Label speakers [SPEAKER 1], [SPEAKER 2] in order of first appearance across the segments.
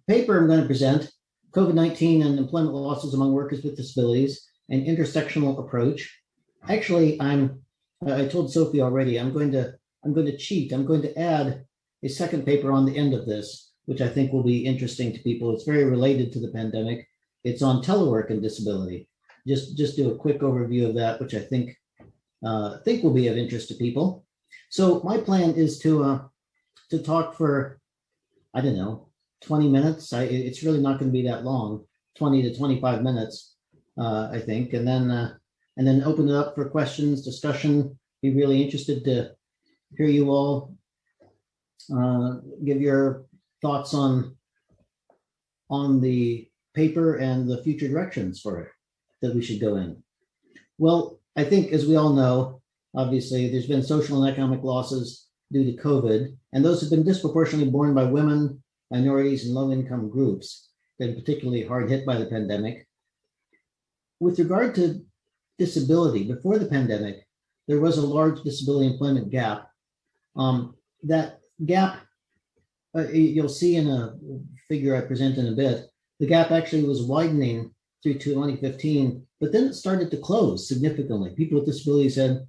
[SPEAKER 1] paper I'm going to present, COVID-19 and Employment Losses Among Workers with Disabilities, an Intersectional Approach. Actually, I told Sophie already, I'm going to cheat. I'm going to add a second paper on the end of this, which I think will be interesting to people. It's very related to the pandemic. It's on telework and disability. Just do a quick overview of that, which I think will be of interest to people. So my plan is to talk for, I don't know, 20 minutes. It's really not going to be that long, 20 to 25 minutes, I think, and then open it up for questions, discussion. Be really interested to hear you all give your thoughts on the paper and the future directions for it that we should go in. Well, I think, as we all know, obviously, there's been social and economic losses due to COVID, and those have been disproportionately borne by women, minorities, and low-income groups, been particularly hard hit by the pandemic. With regard to disability, before the pandemic, there was a large disability employment gap. That gap, you'll see in a figure I present in a bit, the gap actually was widening through 2015, but then it started to close significantly. People with disabilities had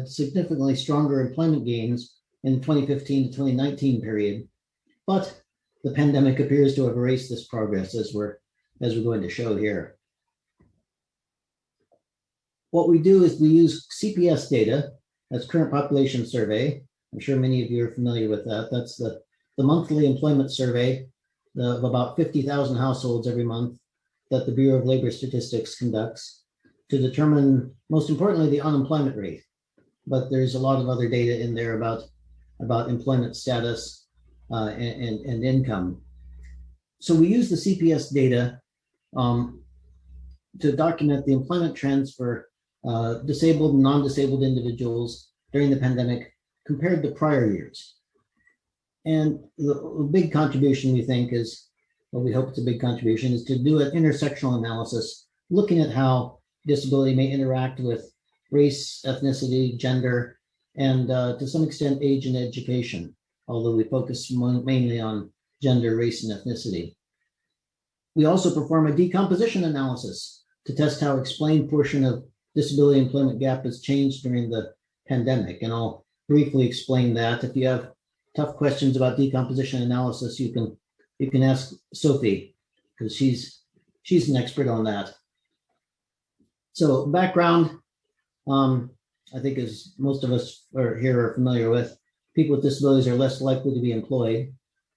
[SPEAKER 1] significantly stronger employment gains in the 2015 to 2019 period, but the pandemic appears to have erased this progress, as we're going to show here. What we do is we use CPS data, that's current population survey. I'm sure many of you are familiar with that. That's the monthly employment survey of about 50,000 households every month that the Bureau of Labor Statistics conducts to determine, most importantly, the unemployment rate. But there's a lot of other data in there about employment status and income. So we use the CPS data to document the employment trends for disabled and non-disabled individuals during the pandemic compared to prior years. And the big contribution, we think, is, well, we hope it's a big contribution, is to do an intersectional analysis, looking at how disability may interact with race, ethnicity, gender, and to some extent age and education, although we focus mainly on gender, race, and ethnicity. We also perform a decomposition analysis to test how explained portion of disability employment gap has changed during the pandemic. And I'll briefly explain that. If you have tough questions about decomposition analysis, you can ask Sophie, because she's an expert on that. So background, I think, as most of us here are familiar with, people with disabilities are less likely to be employed.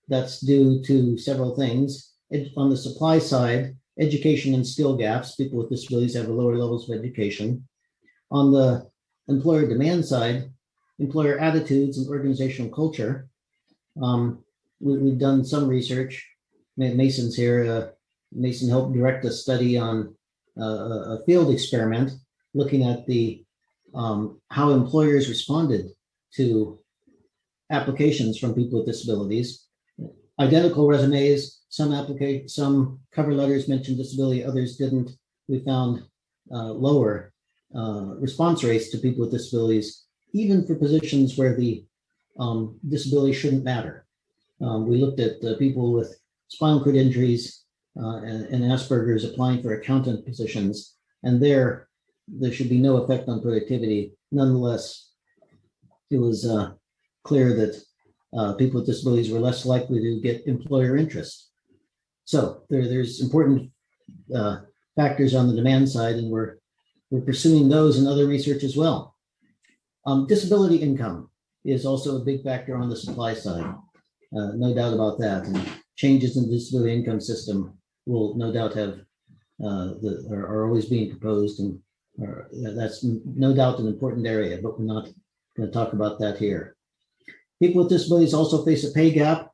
[SPEAKER 1] That's due to several things. On the supply side, education and skill gaps. People with disabilities have lower levels of education. On the employer demand side, employer attitudes and organizational culture. We've done some research. Mason's here. Mason helped direct a study on a field experiment looking at the how employers responded to applications from people with disabilities. Identical resumes, some cover letters mentioned disability, others didn't. We found lower response rates to people with disabilities, even for positions where the disability shouldn't matter. We looked at people with spinal cord injuries and Asperger's applying for accountant positions, and there should be no effect on productivity. Nonetheless, it was clear that people with disabilities were less likely to get employer interest. So there's important factors on the demand side, and we're pursuing those in other research as well. Disability income is also a big factor on the supply side, no doubt about that. And changes in the disability income system will no doubt have are always being proposed, and that's no doubt an important area, but we're not going to talk about that here. People with disabilities also face a pay gap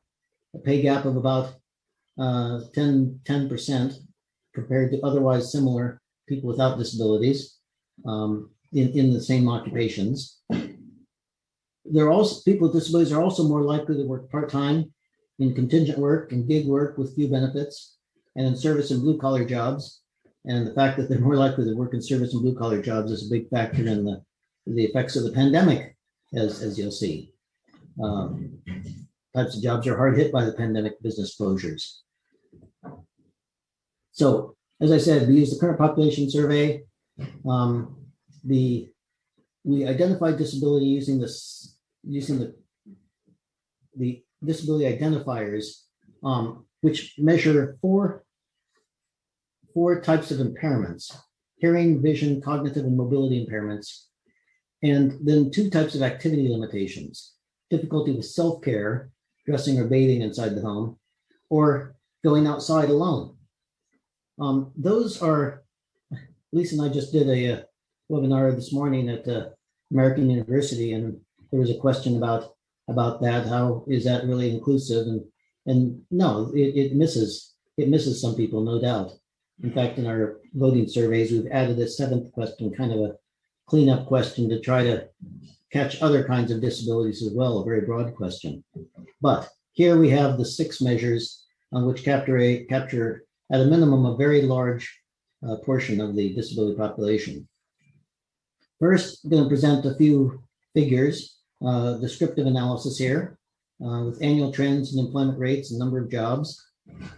[SPEAKER 1] of about 10% compared to otherwise similar people without disabilities in the same occupations. People with disabilities are also more likely to work part-time in contingent work and gig work with few benefits, and in service and blue-collar jobs. And the fact that they're more likely to work in service and blue-collar jobs is a big factor in the effects of the pandemic, as you'll see. Types of jobs are hard hit by the pandemic, business closures. So as I said, we use the current population survey. We identify disability using the disability identifiers, which measure four types of impairments: hearing, vision, cognitive, and mobility impairments, and then 2 types of activity limitations: difficulty with self-care, dressing or bathing inside the home, or going outside alone. Those are, Lisa and I just did a webinar this morning at American University, and there was a question about that. How is that really inclusive? And no, it misses some people, no doubt. In fact, in our voting surveys, we've added a 7th question, kind of a cleanup question to try to catch other kinds of disabilities as well, a very broad question. But here we have the 6 measures which capture at a minimum a very large portion of the disability population. First, I'm going to present a few figures, descriptive analysis here, with annual trends in employment rates and number of jobs,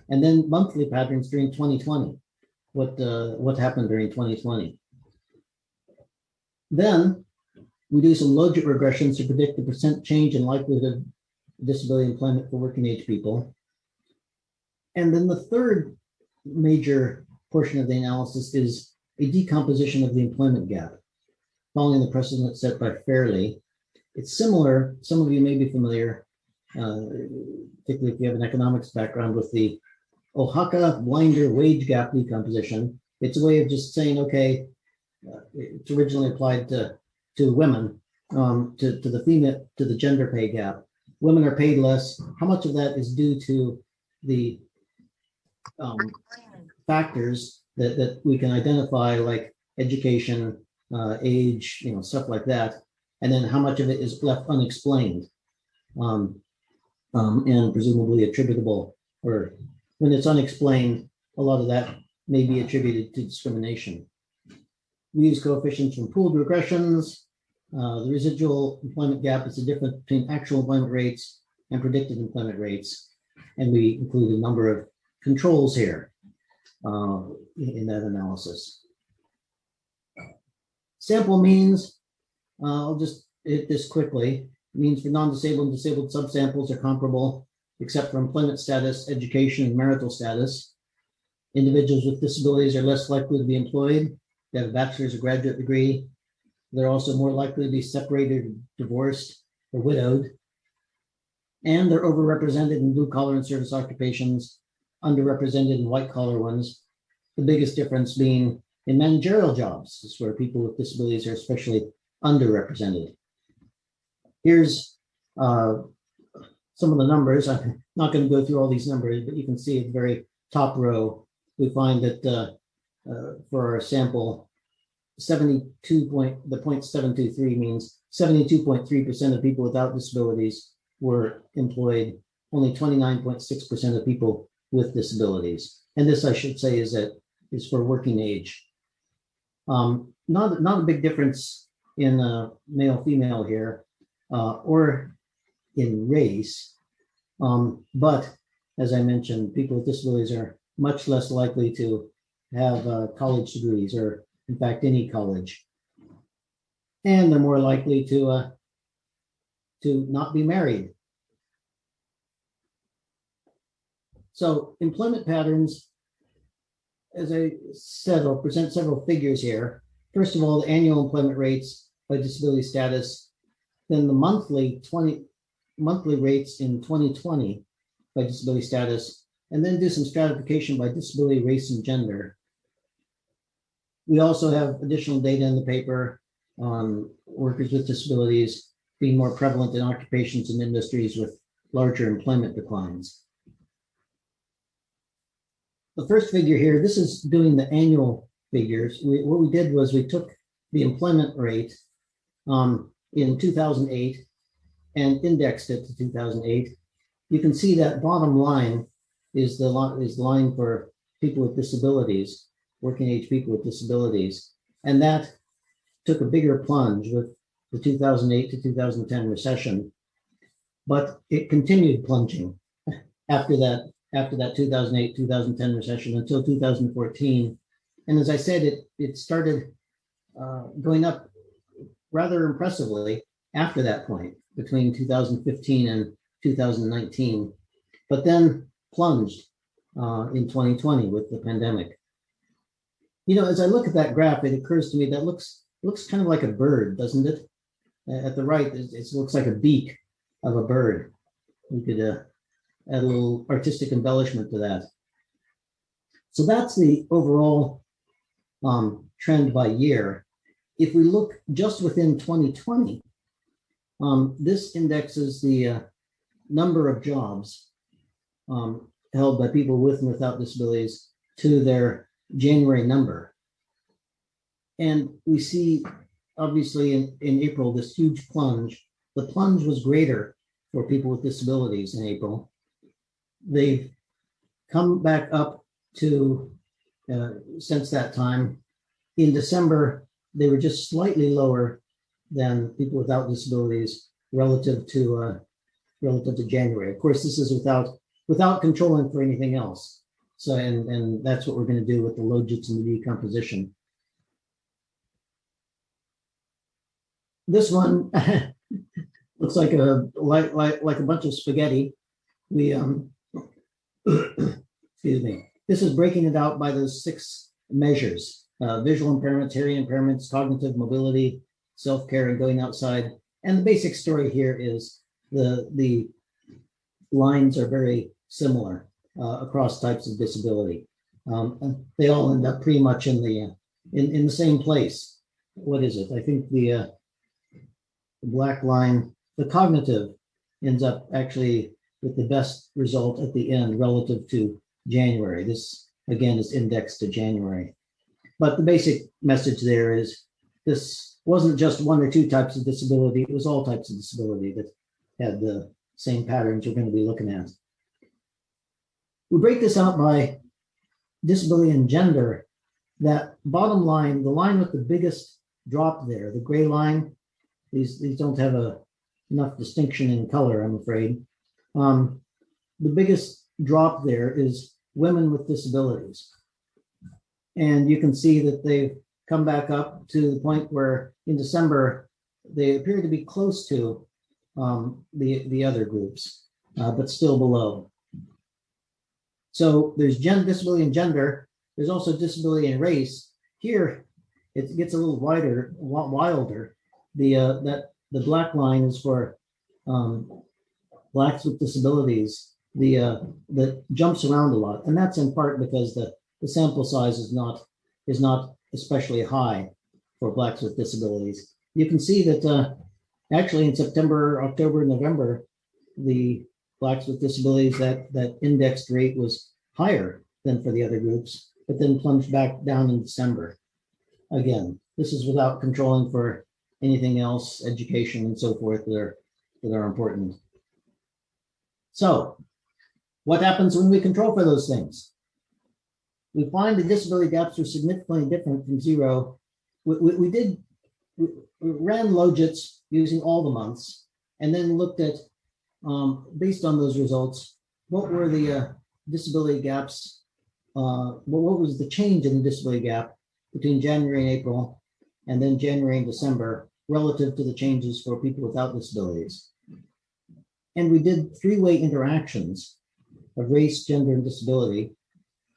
[SPEAKER 1] and then monthly patterns during 2020. What happened during 2020? Then we do some logit regressions to predict the percent change in likelihood of disability employment for working age people. And then the third major portion of the analysis is a decomposition of the employment gap, following the precedent set by Fairley. It's similar, some of you may be familiar, particularly if you have an economics background, with the Ohaka-Blinder wage gap decomposition. It's a way of just saying, okay, it's originally applied to women, to the gender pay gap. Women are paid less. How much of that is due to the factors that we can identify, like education, age, stuff like that, and then how much of it is left unexplained, and presumably attributable, or when it's unexplained, a lot of that may be attributed to discrimination. We use coefficients from pooled regressions. The residual employment gap is the difference between actual employment rates and predicted employment rates, and we include a number of controls here in that analysis. Sample means, I'll just hit this quickly. Means for non-disabled and disabled subsamples are comparable, except for employment status, education, and marital status. Individuals with disabilities are less likely to be employed. They have a bachelor's or graduate degree. They're also more likely to be separated, divorced, or widowed. And they're overrepresented in blue-collar and service occupations, underrepresented in white-collar ones. The biggest difference being in managerial jobs. This is where people with disabilities are especially underrepresented. Here's some of the numbers. I'm not going to go through all these numbers, but you can see at the very top row, we find that for our sample, 0.723 means 72.3% of people without disabilities were employed, only 29.6% of people with disabilities. And this, I should say, is for working age. Not a big difference in male-female here, or in race, but as I mentioned, people with disabilities are much less likely to have college degrees, or in fact any college, and they're more likely to not be married. So employment patterns, as I said, I'll present several figures here. First of all, the annual employment rates by disability status, then the monthly rates in 2020 by disability status, and then do some stratification by disability, race, and gender. We also have additional data in the paper on workers with disabilities being more prevalent in occupations and industries with larger employment declines. The first figure here, this is doing the annual figures. What we did was we took the employment rate in 2008 and indexed it to 2008. You can see that bottom line is the line for people with disabilities, working age people with disabilities. And that took a bigger plunge with the 2008 to 2010 recession, but it continued plunging after that after that 2008, 2010 recession until 2014. And as I said, it started going up rather impressively after that point, between 2015 and 2019, but then plunged in 2020 with the pandemic. You know, as I look at that graph, it occurs to me that looks kind of like a bird, doesn't it? At the right, it looks like a beak of a bird. We could add a little artistic embellishment to that. So that's the overall trend by year. If we look just within 2020, this indexes the number of jobs held by people with and without disabilities to their January number. And we see, obviously, in April, this huge plunge. The plunge was greater for people with disabilities in April. They've come back up to, since that time. In December, they were just slightly lower than people without disabilities relative to January. Of course, this is without controlling for anything else. So, and that's what we're going to do with the logits and the decomposition. This one looks like a bunch of spaghetti. We excuse me. This is breaking it out by those 6 measures: visual impairments, hearing impairments, cognitive mobility, self-care, and going outside. And the basic story here is the lines are very similar across types of disability. They all end up pretty much in the same place. What is it? I think the black line, the cognitive, ends up actually with the best result at the end relative to January. This, again, is indexed to January. But the basic message there is this wasn't just 1 or 2 types of disability, it was all types of disability that had the same patterns we're going to be looking at. We break this out by disability and gender. That bottom line, the line with the biggest drop there, the gray line, these don't have enough distinction in color, I'm afraid. The biggest drop there is women with disabilities. And you can see that they've come back up to the point where in December, they appear to be close to the other groups, but still below. So there's disability and gender. There's also disability and race. Here, it gets a little wilder. The black line is for Blacks with disabilities. That jumps around a lot, and that's in part because the sample size is not especially high for Blacks with disabilities. You can see that actually in September, October, November, the Blacks with disabilities, that indexed rate was higher than for the other groups, but then plunged back down in December. Again, this is without controlling for anything else, education and so forth that are important. So, what happens when we control for those things? We find the disability gaps are significantly different from 0. We ran logits using all the months, and then looked at, based on those results, what were the disability gaps, what was the change in the disability gap between January and April, and then January and December, relative to the changes for people without disabilities. And we did 3-way interactions of race, gender, and disability.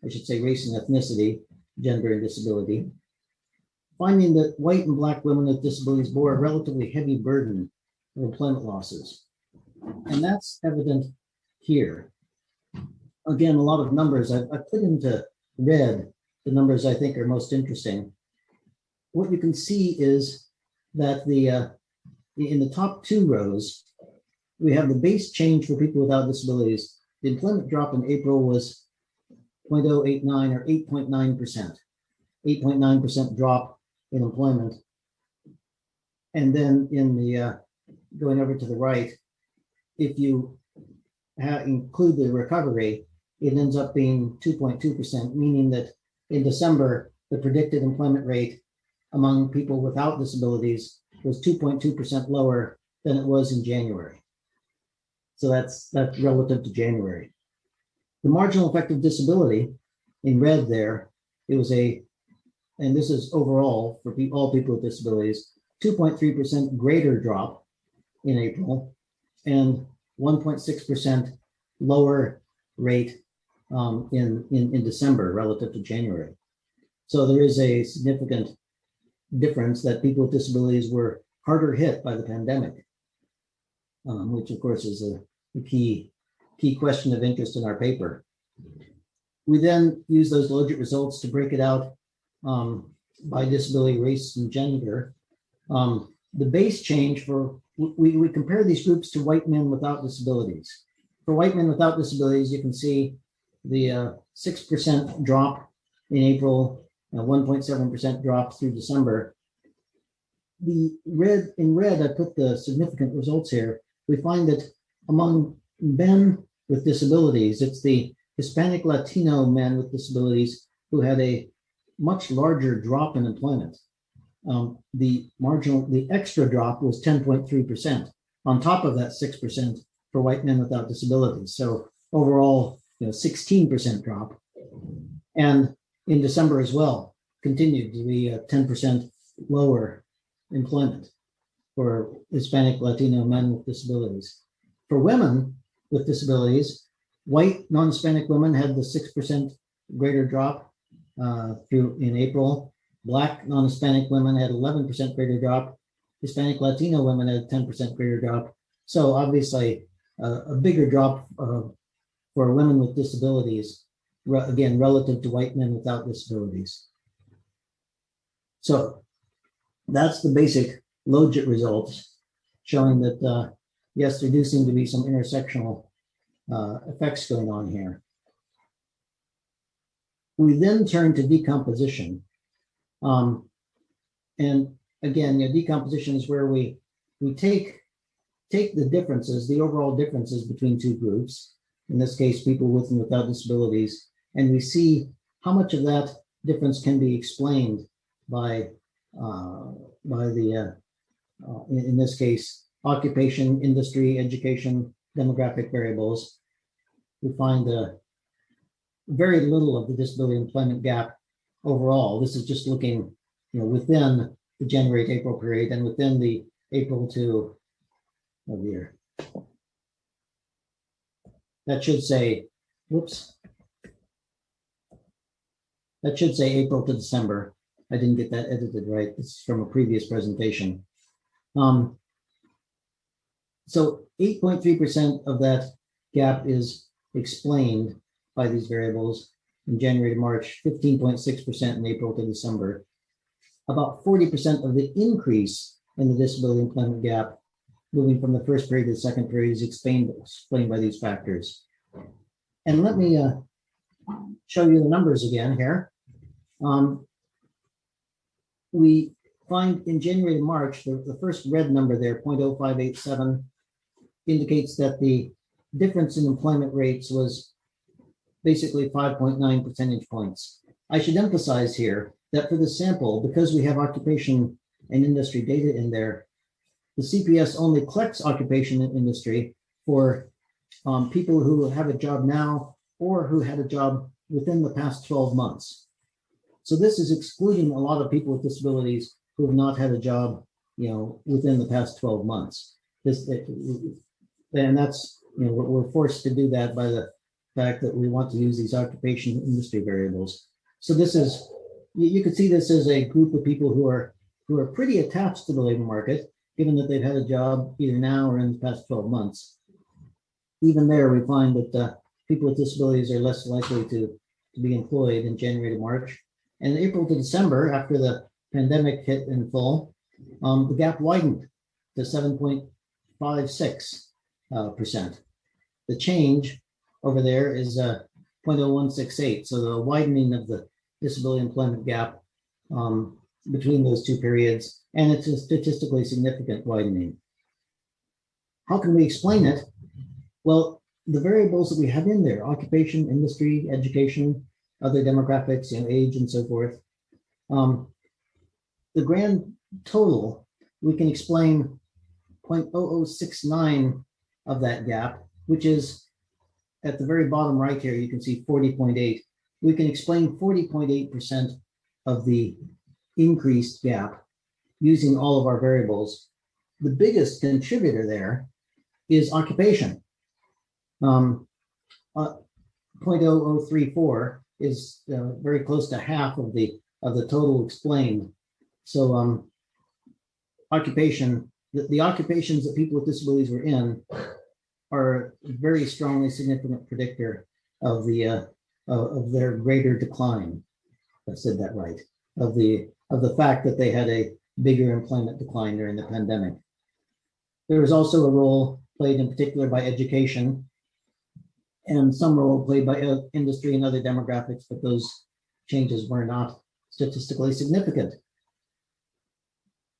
[SPEAKER 1] I should say race and ethnicity, gender and disability, finding that white and Black women with disabilities bore a relatively heavy burden of employment losses. And that's evident here. Again, a lot of numbers. I put into red the numbers I think are most interesting. What you can see is that in the top 2 rows, we have the base change for people without disabilities. The employment drop in April was 0.089 or 8.9%. 8.9% drop in employment. And then in the going over to the right, if you include the recovery, it ends up being 2.2%, meaning that in December, the predicted employment rate among people without disabilities was 2.2% lower than it was in January. So that's relative to January. The marginal effect of disability in red there, it was and this is overall for all people with disabilities, 2.3% greater drop in April and 1.6% lower rate in December relative to January. So there is a significant difference that people with disabilities were harder hit by the pandemic, which of course is a key question of interest in our paper. We then use those Logit results to break it out by disability, race, and gender. The base change we compare these groups to white men without disabilities. For white men without disabilities, you can see the 6% drop in April, 1.7% drop through December. In red, I put the significant results here. We find that among men with disabilities, it's the Hispanic Latino men with disabilities who had a much larger drop in employment. The extra drop was 10.3% on top of that 6% for white men without disabilities. So overall, 16% drop. And in December as well, continued to be a 10% lower employment for Hispanic Latino men with disabilities. For women with disabilities, white non-Hispanic women had the 6% greater drop in April. Black non-Hispanic women had 11% greater drop. Hispanic Latino women had 10% greater drop. So obviously a bigger drop for women with disabilities, again, relative to white men without disabilities. So that's the basic Logit results showing that, yes, there do seem to be some intersectional effects going on here. We then turn to decomposition. And again, decomposition is where we take the differences, the overall differences between two groups, in this case, people with and without disabilities, and we see how much of that difference can be explained by the, in this case, occupation, industry, education, demographic variables. We find very little of the disability employment gap overall. This is just looking, within the January to April period and within the April to year. That should say, whoops. That should say April to December. I didn't get that edited right. This is from a previous presentation. So 8.3% of that gap is explained by these variables in January to March, 15.6% in April to December. About 40% of the increase in the disability employment gap moving from the first period to the second period is explained by these factors. And let me show you the numbers again here. We find in January to March, the first red number there, 0.0587, indicates that the difference in employment rates was basically 5.9 percentage points. I should emphasize here that for the sample, because we have occupation and industry data in there, the CPS only collects occupation and industry for people who have a job now or who had a job within the past 12 months. So this is excluding a lot of people with disabilities who have not had a job, within the past 12 months. And that's, we're forced to do that by the fact that we want to use these occupation and industry variables. So this is, you could see this as a group of people who are pretty attached to the labor market, given that they've had a job either now or in the past 12 months. Even there, we find that people with disabilities are less likely to be employed in January to March. And April to December, after the pandemic hit in full, the gap widened to 7.56%. The change over there is 0.0168. So the widening of the disability employment gap between those two periods, and it's a statistically significant widening. How can we explain it? Well, the variables that we have in there, occupation, industry, education, other demographics, age and so forth, the grand total, we can explain 0.0069 of that gap, which is at the very bottom right here, you can see 40.8. We can explain 40.8% of the increased gap using all of our variables. The biggest contributor there is occupation. 0.0034 is very close to half of the total explained. So occupation, the occupations that people with disabilities were in are a very strongly significant predictor of the of their greater decline. If I said that right, of the fact that they had a bigger employment decline during the pandemic. There was also a role played in particular by education, and some role played by industry and other demographics, but those changes were not statistically significant.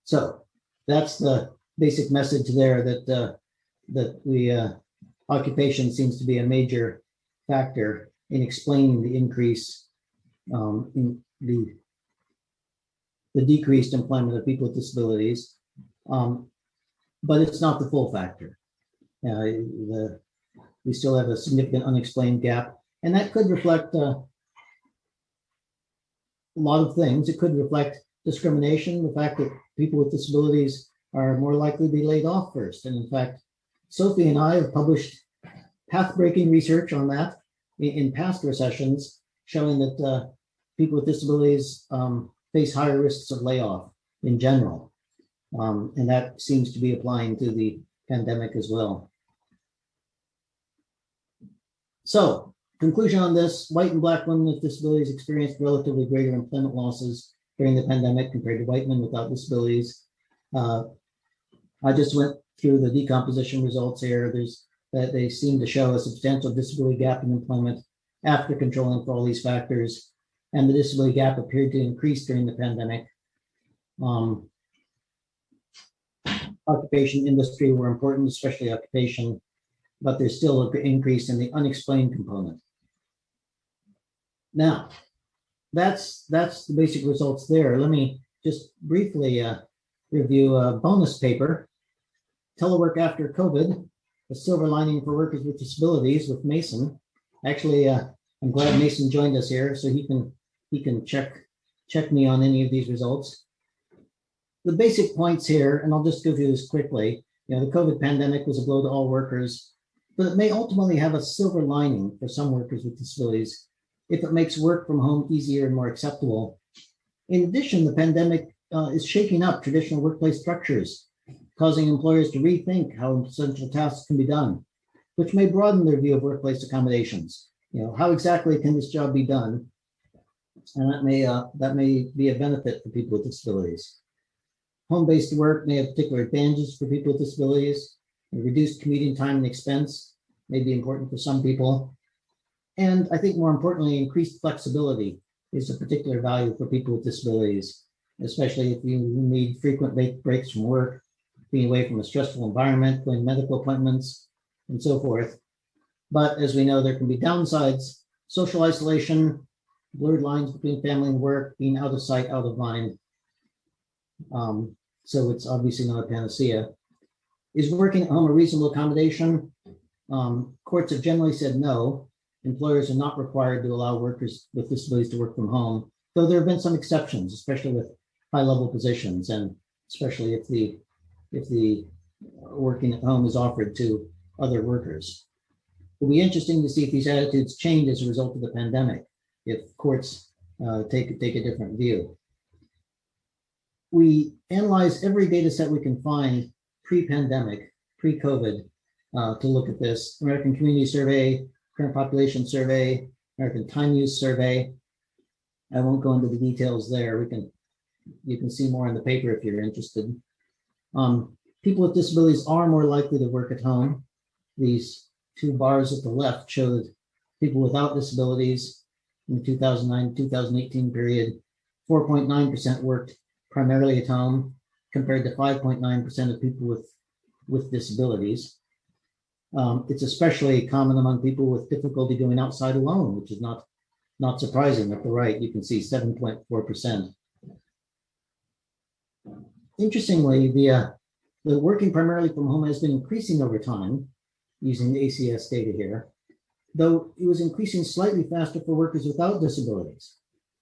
[SPEAKER 1] So that's the basic message there, that occupation seems to be a major factor in explaining the increase in the decreased employment of people with disabilities, but it's not the full factor. We still have a significant unexplained gap, and that could reflect a lot of things. It could reflect discrimination, the fact that people with disabilities are more likely to be laid off first. And in fact, Sophie and I have published path-breaking research on that in past recessions, showing that people with disabilities face higher risks of layoff in general. And that seems to be applying to the pandemic as well. So, conclusion on this: white and black women with disabilities experienced relatively greater employment losses during the pandemic compared to white men without disabilities. I just went through the decomposition results here. They seem to show a substantial disability gap in employment after controlling for all these factors, and the disability gap appeared to increase during the pandemic. Occupation, industry were important, especially occupation, but there's still an increase in the unexplained component. Now, that's the basic results there. Let me just briefly review a bonus paper, Telework After COVID, a silver lining for workers with disabilities, with Mason. Actually, I'm glad Mason joined us here, so he can check me on any of these results. The basic points here, and I'll just go through this quickly. The COVID pandemic was a blow to all workers, but it may ultimately have a silver lining for some workers with disabilities if it makes work from home easier and more acceptable. In addition, the pandemic is shaking up traditional workplace structures, causing employers to rethink how essential tasks can be done, which may broaden their view of workplace accommodations. How exactly can this job be done? And that may be a benefit for people with disabilities. Home-based work may have particular advantages for people with disabilities. Reduced commuting time and expense may be important for some people. And I think more importantly, increased flexibility is a particular value for people with disabilities, especially if you need frequent breaks from work, being away from a stressful environment, going to medical appointments, and so forth. But as we know, there can be downsides: social isolation, blurred lines between family and work, being out of sight, out of mind. So it's obviously not a panacea. Is working at home a reasonable accommodation? Courts have generally said no. Employers are not required to allow workers with disabilities to work from home, though there have been some exceptions, especially with high-level positions, and especially if the working at home is offered to other workers. It'll be interesting to see if these attitudes change as a result of the pandemic, if courts take a different view. We analyze every data set we can find pre-pandemic, pre-COVID, to look at this. American Community Survey, Current Population Survey, American Time Use Survey. I won't go into the details there. You can see more in the paper if you're interested. People with disabilities are more likely to work at home. These two bars at the left show that people without disabilities in the 2009-2018 period, 4.9% worked primarily at home, compared to 5.9% of people with disabilities. It's especially common among people with difficulty going outside alone, which is not surprising. At the right, you can see 7.4%. Interestingly, the working primarily from home has been increasing over time, using the ACS data here. though it was increasing slightly faster for workers without disabilities.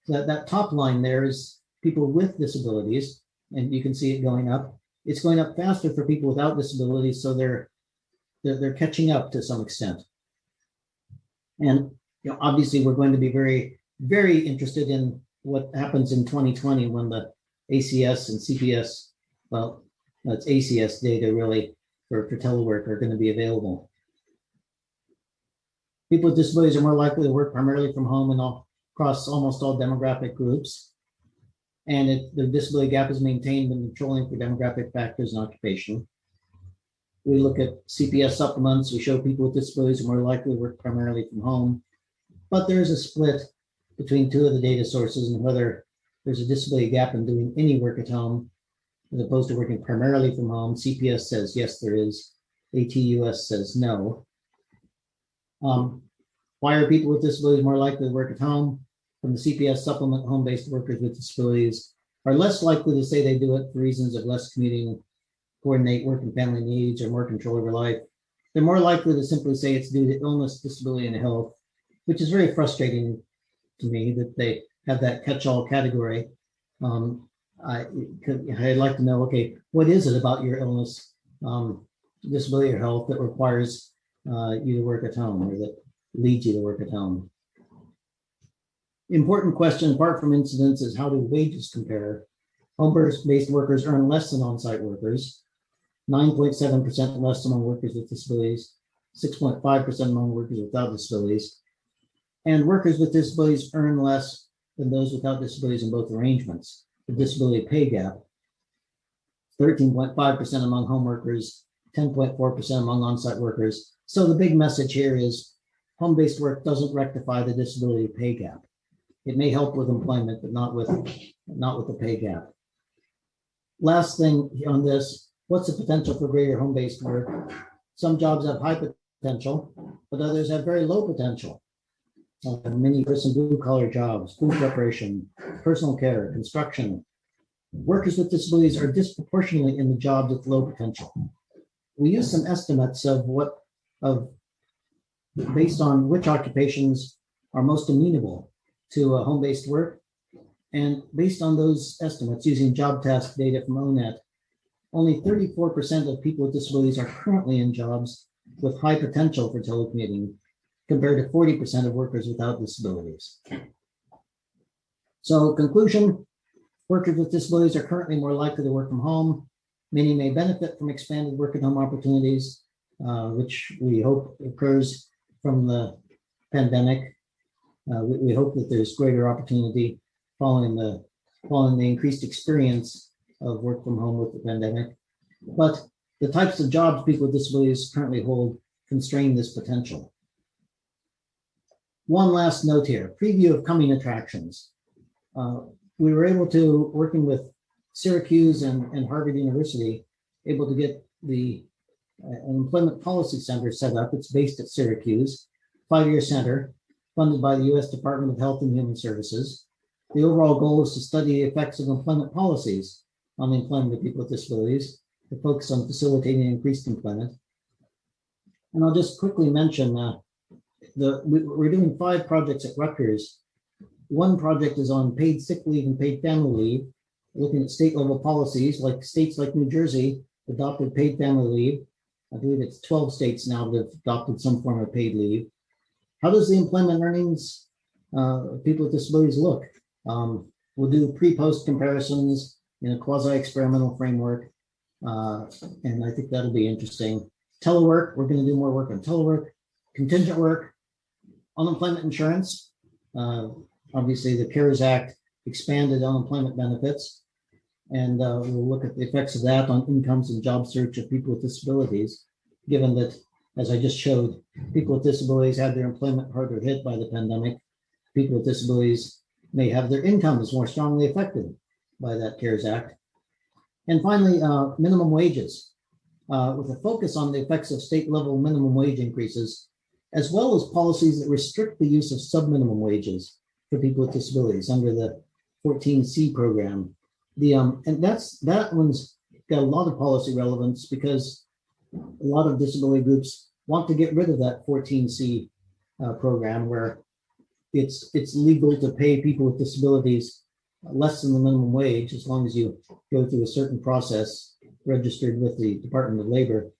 [SPEAKER 1] So that top line there is people with disabilities, and you can see it going up. It's going up faster for people without disabilities, so they're catching up to some extent. And obviously, we're going to be very, very interested in what happens in 2020 when the ACS and CPS, well, that's ACS data really for telework are going to be available. People with disabilities are more likely to work primarily from home and across almost all demographic groups. And the disability gap is maintained when controlling for demographic factors and occupation. We look at CPS supplements. We show people with disabilities are more likely to work primarily from home. But there is a split between two of the data sources and whether there's a disability gap in doing any work at home as opposed to working primarily from home. CPS says yes, there is. ATUS says no. Why are people with disabilities more likely to work at home? From the CPS supplement, home-based workers with disabilities are less likely to say they do it for reasons of less commuting, coordinate work and family needs, or more control over life. They're more likely to simply say it's due to illness, disability, and health, which is very frustrating to me that they have that catch-all category. I'd like to know, okay, what is it about your illness, disability, or health that requires you to work at home or that leads you to work at home? Important question, apart from incidence, is how do wages compare? Home-based workers earn less than on-site workers, 9.7% less among workers with disabilities, 6.5% among workers without disabilities. And workers with disabilities earn less than those without disabilities in both arrangements. The disability pay gap, 13.5% among home workers, 10.4% among on-site workers. So the big message here is home-based work doesn't rectify the disability pay gap. It may help with employment, but not with the pay gap. Last thing on this, what's the potential for greater home-based work? Some jobs have high potential, but others have very low potential. Many person blue-collar jobs, food preparation, personal care, construction. Workers with disabilities are disproportionately in the jobs with low potential. We use some estimates based on which occupations are most amenable to home-based work. And based on those estimates, using job task data from ONET, only 34% of people with disabilities are currently in jobs with high potential for telecommuting, compared to 40% of workers without disabilities. So conclusion, workers with disabilities are currently more likely to work from home. Many may benefit from expanded work at home opportunities, which we hope occurs from the pandemic. We hope that there's greater opportunity following the increased experience of work from home with the pandemic. But the types of jobs people with disabilities currently hold constrain this potential. One last note here, preview of coming attractions. We were able to, working with Syracuse and Harvard University, able to get the Employment Policy Center set up. It's based at Syracuse, 5-year center, funded by the U.S. Department of Health and Human Services. The overall goal is to study the effects of employment policies on the employment of people with disabilities, to focus on facilitating increased employment. And I'll just quickly mention we're doing 5 projects at Rutgers. One project is on paid sick leave and paid family leave, looking at state level policies, like states like New Jersey adopted paid family leave. I believe it's 12 states now that have adopted some form of paid leave. How does the employment earnings of people with disabilities look? We'll do pre-post comparisons in a quasi-experimental framework, and I think that'll be interesting. Telework, we're going to do more work on telework. Contingent work, unemployment insurance. Obviously, the CARES Act expanded unemployment benefits, and we'll look at the effects of that on incomes and job search of people with disabilities, given that, as I just showed, people with disabilities had their employment harder hit by the pandemic. People with disabilities may have their incomes more strongly affected by that CARES Act. And finally, minimum wages, with a focus on the effects of state level minimum wage increases, as well as policies that restrict the use of sub-minimum wages for people with disabilities under the 14C program. And that one's got a lot of policy relevance because a lot of disability groups want to get rid of that 14C program where it's legal to pay people with disabilities less than the minimum wage as long as you go through a certain process registered with the Department of Labor.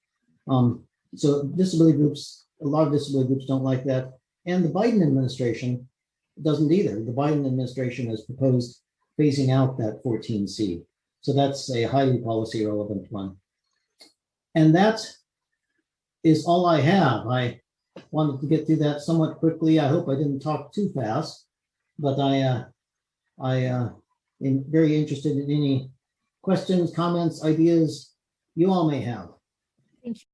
[SPEAKER 1] So disability groups, a lot of disability groups don't like that. And the Biden administration doesn't either. The Biden administration has proposed phasing out that 14C. So that's a highly policy relevant one. And that is all I have. I wanted to get through that somewhat quickly. I hope I didn't talk too fast, but I am very interested in any questions, comments, ideas you all may have.
[SPEAKER 2] Thank you.